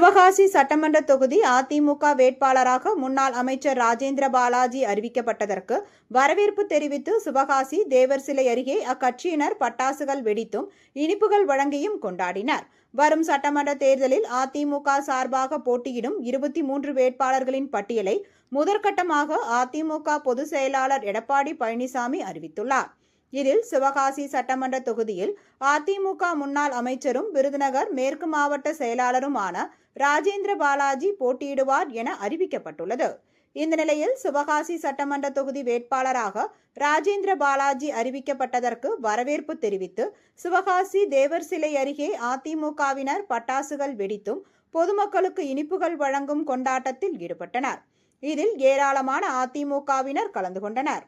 சிவகாசி சட்டமன்ற தொகுதி அதிமுக வேட்பாளராக முன்னாள் அமைச்சர் ராஜேந்திர பாலாஜி அறிவிக்கப்பட்டதற்கு வரவேற்பு தெரிவித்து சிவகாசி தேவர் சிலை அருகே அக்கட்சியினர் பட்டாசுகள் வெடித்தும் இனிப்புகள் வழங்கியும் கொண்டாடினர். வரும் சட்டமன்ற தேர்தலில் அதிமுக சார்பாக போட்டியிடும் 23 வேட்பாளர்களின் பட்டியலை முதற்கட்டமாக அதிமுக பொதுச் செயலாளர் எடப்பாடி பழனிசாமி அறிவித்துள்ளார். இதில் சிவகாசி சட்டமன்ற தொகுதியில் அதிமுக முன்னாள் அமைச்சரும் விருதுநகர் மேற்கு மாவட்ட செயலாளருமான ராஜேந்திர பாலாஜி போட்டியிடுவார் என அறிவிக்கப்பட்டுள்ளது. இந்த நிலையில் சிவகாசி சட்டமன்ற தொகுதி வேட்பாளராக ராஜேந்திர பாலாஜி அறிவிக்கப்பட்டதற்கு வரவேற்பு தெரிவித்து சிவகாசி தேவர் சிலை அருகே அதிமுகவினர் பட்டாசுகள் வெடித்தும் பொதுமக்களுக்கு இனிப்புகள் வழங்கும் கொண்டாட்டத்தில் ஈடுபட்டனர். இதில் ஏராளமான அதிமுகவினர் கலந்து கொண்டனர்.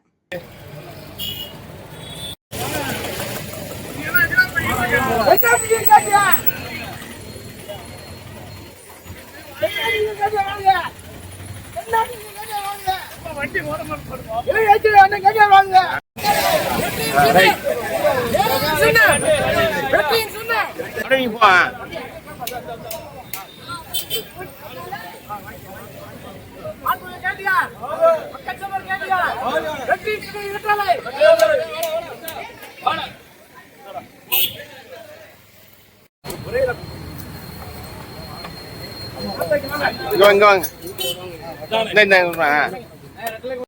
Ngon ngon. Đây này mà.